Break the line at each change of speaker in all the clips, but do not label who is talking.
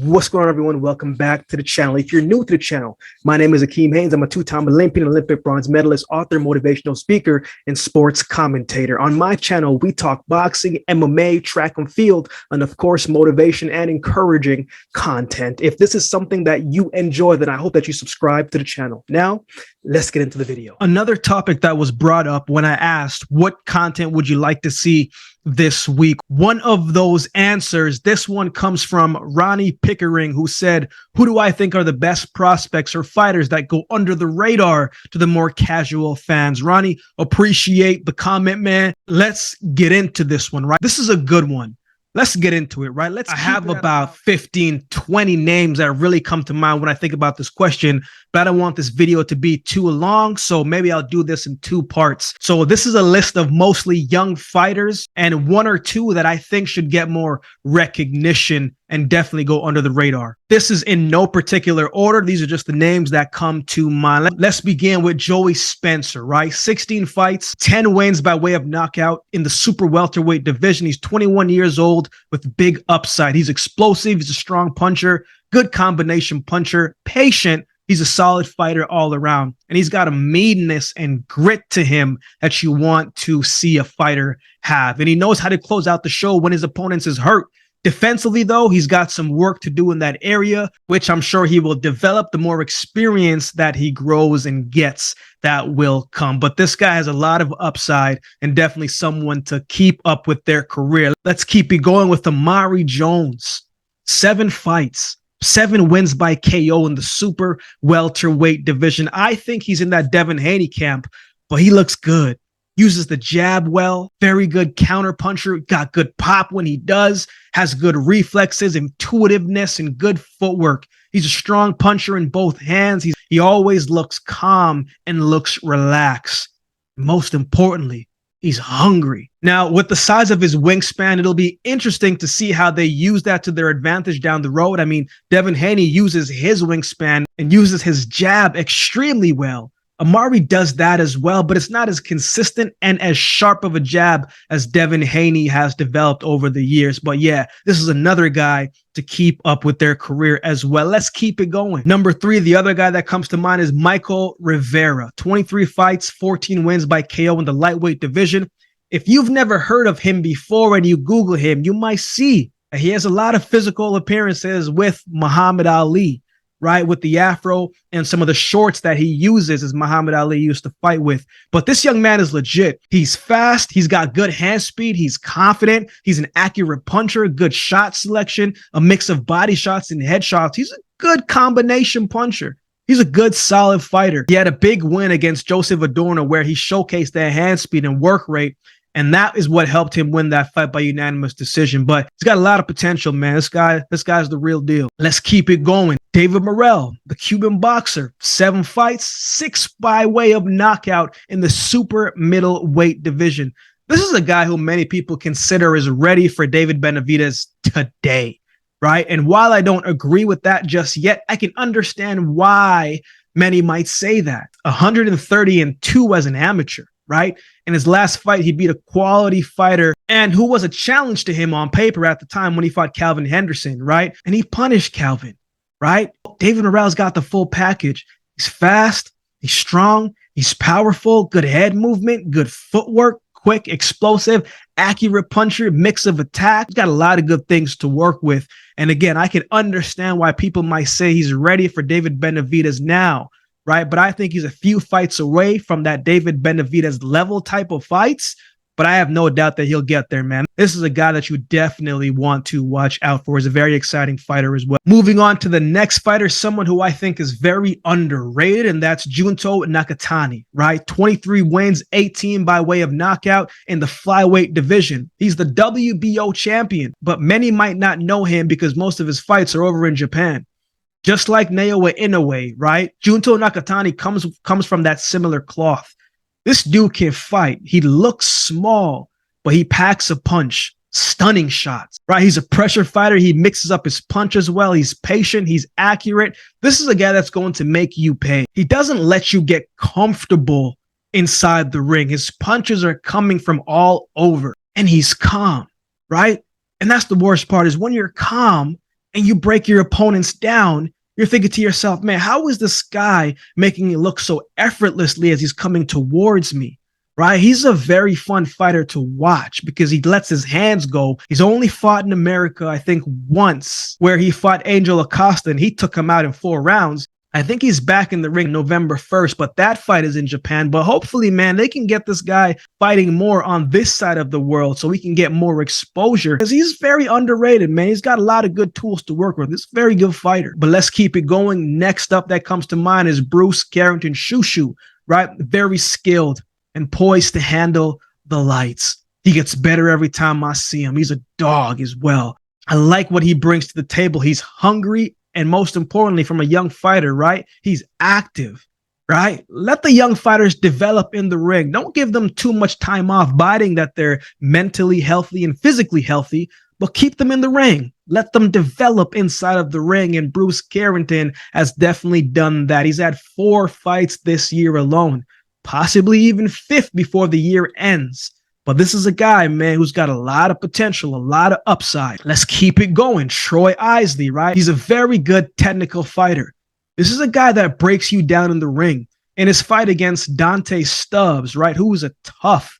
What's going on, everyone? Welcome back to the channel. If you're new to the channel, my name is AkeemHaynes. I'm a two-time Olympian, Olympic bronze medalist, author, motivational speaker, and sports commentator. On my channel, we talk boxing, MMA, track and field, and of course, motivation and encouraging content. If this is something that you enjoy, then I hope that you subscribe to the channel. Now, let's get into the video. Another topic that was brought up when I asked, what content would you like to see this week? One of those answers, this one comes from Ronnie Pickering, who said, who do I think are the best prospects or fighters that go under the radar to the more casual fans? Ronnie, appreciate the comment, man. Let's get into this one, right? This is a good one. Let's get into it, right? I have about 15, 20 names that really come to mind when I think about this question, but I don't want this video to be too long, so maybe I'll do this in two parts. So this is a list of mostly young fighters and one or two that I think should get more recognition and definitely go under the radar. This is in no particular order. These are just the names that come to mind. Let's begin with Joey Spencer, right? 16 fights, 10 wins by way of knockout in the super welterweight division. He's 21 years old with big upside. He's explosive. He's a strong puncher, good combination puncher, patient. He's a solid fighter all around, and he's got a meanness and grit to him that you want to see a fighter have. And he knows how to close out the show when his opponent is hurt. Defensively, though, he's got some work to do in that area, which I'm sure he will develop. The more experience that he grows and gets, that will come. But this guy has a lot of upside and definitely someone to keep up with their career. Let's keep it going with Amari Jones. 7 fights. 7 wins by KO in the super welterweight division. I think he's in that Devin Haney camp, but he looks good. Uses the jab well, very good counter puncher, got good pop when he does, has good reflexes, intuitiveness, and good footwork. He's a strong puncher in both hands. He always looks calm and looks relaxed. Most importantly, he's hungry. Now, with the size of his wingspan, it'll be interesting to see how they use that to their advantage down the road. I mean, Devin Haney uses his wingspan and uses his jab extremely well. Amari does that as well, but it's not as consistent and as sharp of a jab as Devin Haney has developed over the years. But yeah, this is another guy to keep up with their career as well. Let's keep it going. Number 3, the other guy that comes to mind is Michael Rivera. 23 fights, 14 wins by KO in the lightweight division. If you've never heard of him before and you Google him, you might see he has a lot of physical appearances with Muhammad Ali, right? With the afro and some of the shorts that he uses as Muhammad Ali used to fight with. But this young man is legit. He's fast. He's got good hand speed. He's confident. He's an accurate puncher, good shot selection, a mix of body shots and headshots. He's a good combination puncher. He's a good, solid fighter. He had a big win against Joseph Adorno where he showcased that hand speed and work rate. And that is what helped him win that fight by unanimous decision. But he's got a lot of potential, man. This guy's the real deal. Let's keep it going. David Morrell, the Cuban boxer, 7 fights, 6 by way of knockout in the super middleweight division. This is a guy who many people consider is ready for David Benavidez today, right? And while I don't agree with that just yet, I can understand why many might say that. 130-2 as an amateur, right? In his last fight, he beat a quality fighter and who was a challenge to him on paper at the time when he fought Calvin Henderson, right? And he punished Calvin, right? David Morrell's got the full package. He's fast, he's strong, he's powerful, good head movement, good footwork, quick, explosive, accurate puncher, mix of attack. He's got a lot of good things to work with. And again, I can understand why people might say he's ready for David Benavidez now, right? But I think he's a few fights away from that David Benavidez level type of fights. But I have no doubt that he'll get there, man. This is a guy that you definitely want to watch out for. He's a very exciting fighter as well. Moving on to the next fighter, someone who I think is very underrated, and that's Junto Nakatani, right? 23 wins, 18 by way of knockout in the flyweight division. He's the WBO champion, but many might not know him because most of his fights are over in Japan. Just like Naoya Inoue, right? Junto Nakatani comes from that similar cloth. This dude can fight. He looks small, but he packs a punch. Stunning shots, right? He's a pressure fighter. He mixes up his punches well. He's patient. He's accurate. This is a guy that's going to make you pay. He doesn't let you get comfortable inside the ring. His punches are coming from all over, and he's calm, right? And that's the worst part is when you're calm, and you break your opponents down, you're thinking to yourself, man, how is this guy making it look so effortlessly as he's coming towards me? Right? He's a very fun fighter to watch because he lets his hands go. He's only fought in America, I think, once, where he fought Angel Acosta and he took him out in 4 rounds. I think he's back in the ring November 1st, but that fight is in Japan. But hopefully, man, they can get this guy fighting more on this side of the world so we can get more exposure because he's very underrated, man. He's got a lot of good tools to work with. He's a very good fighter. But let's keep it going. Next up that comes to mind is Bruce Carrington Shushu, right? Very skilled and poised to handle the lights. He gets better every time I see him. He's a dog as well. I like what he brings to the table. He's hungry. And most importantly, from a young fighter, right? He's active, right? Let the young fighters develop in the ring. Don't give them too much time off, biting that they're mentally healthy and physically healthy, but keep them in the ring. Let them develop inside of the ring. And Bruce Carrington has definitely done that. He's had 4 fights this year alone, possibly even 5th before the year ends. But this is a guy, man, who's got a lot of potential, a lot of upside. Let's keep it going. Troy Isley, right? He's a very good technical fighter. This is a guy that breaks you down in the ring. In his fight against Dante Stubbs, right, who was a tough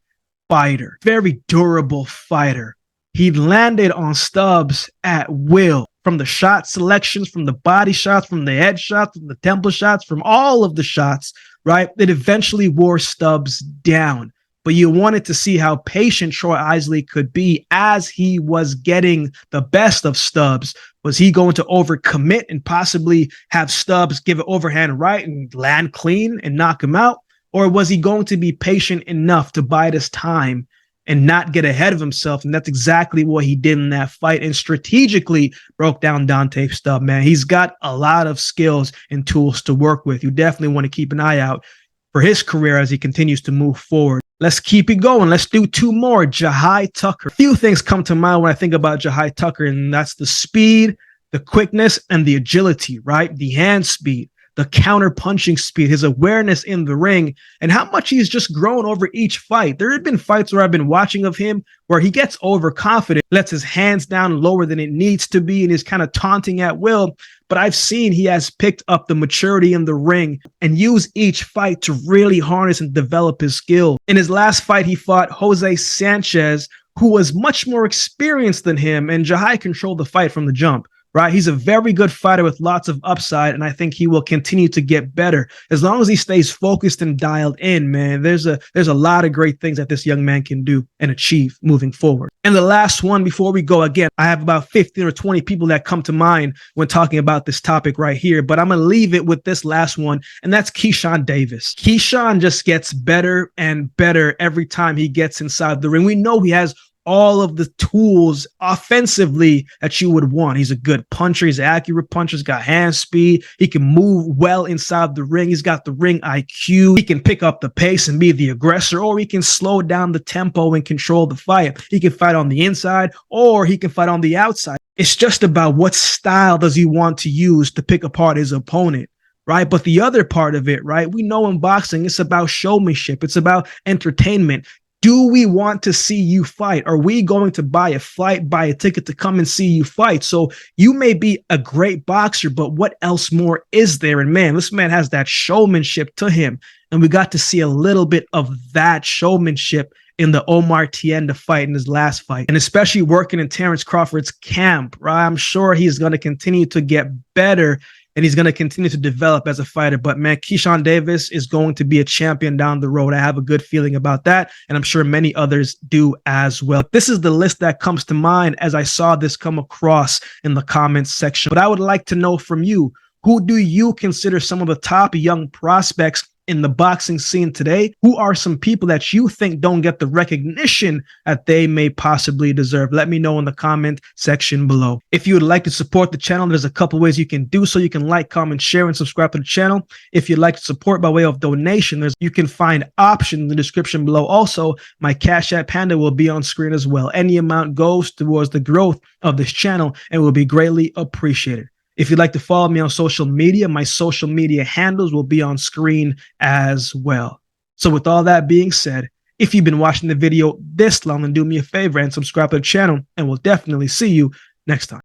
fighter, very durable fighter. He landed on Stubbs at will. From the shot selections, from the body shots, from the head shots, from the temple shots, from all of the shots, right? It eventually wore Stubbs down. But you wanted to see how patient Troy Isley could be as he was getting the best of Stubbs. Was he going to overcommit and possibly have Stubbs give it overhand right and land clean and knock him out? Or was he going to be patient enough to bide his time and not get ahead of himself? And that's exactly what he did in that fight and strategically broke down Dante Stubbs, man. He's got a lot of skills and tools to work with. You definitely want to keep an eye out for his career as he continues to move forward. Let's keep it going. Let's do 2 more. Jahi Tucker. A few things come to mind when I think about Jahi Tucker, and that's the speed, the quickness, and the agility, right? The hand speed, the counter punching speed, his awareness in the ring, and how much he's just grown over each fight. There have been fights where I've been watching of him where he gets overconfident, lets his hands down lower than it needs to be, and is kind of taunting at will. But I've seen he has picked up the maturity in the ring and used each fight to really harness and develop his skill. In his last fight, he fought Jose Sanchez, who was much more experienced than him, and Jahi controlled the fight from the jump. Right? He's a very good fighter with lots of upside, and I think he will continue to get better as long as he stays focused and dialed in, man. There's a lot of great things that this young man can do and achieve moving forward. And the last one before we go, again, I have about 15 or 20 people that come to mind when talking about this topic right here, but I'm going to leave it with this last one, and that's Keyshawn Davis. Keyshawn just gets better and better every time he gets inside the ring. We know he has all of the tools offensively that you would want. He's a good puncher. He's an accurate puncher. He's got hand speed. He can move well inside the ring. He's got the ring IQ. He can pick up the pace and be the aggressor, or he can slow down the tempo and control the fight. He can fight on the inside, or he can fight on the outside. It's just about what style does he want to use to pick apart his opponent. Right. But the other part of it, right, we know in boxing, it's about showmanship. It's about entertainment. Do we want to see you fight? Are we going to buy a flight, buy a ticket to come and see you fight? So you may be a great boxer, but what else more is there? And man, this man has that showmanship to him. And we got to see a little bit of that showmanship in the Omar Tienda fight in his last fight, and especially working in Terrence Crawford's camp, right? I'm sure he's going to continue to get better and he's going to continue to develop as a fighter. But man, Keyshawn Davis is going to be a champion down the road. I have a good feeling about that, and I'm sure many others do as well. This is the list that comes to mind as I saw this come across in the comments section. But I would like to know from you, who do you consider some of the top young prospects in the boxing scene today? Who are some people that you think don't get the recognition that they may possibly deserve? Let me know in the comment section below. If you would like to support the channel, there's a couple ways you can do so. You can like, comment, share, and subscribe to the channel. If you'd like to support by way of donation, you can find options in the description below. Also, my Cash App handle will be on screen as well. Any amount goes towards the growth of this channel and will be greatly appreciated. If you'd like to follow me on social media, my social media handles will be on screen as well. So with all that being said, if you've been watching the video this long, then do me a favor and subscribe to the channel, and we'll definitely see you next time.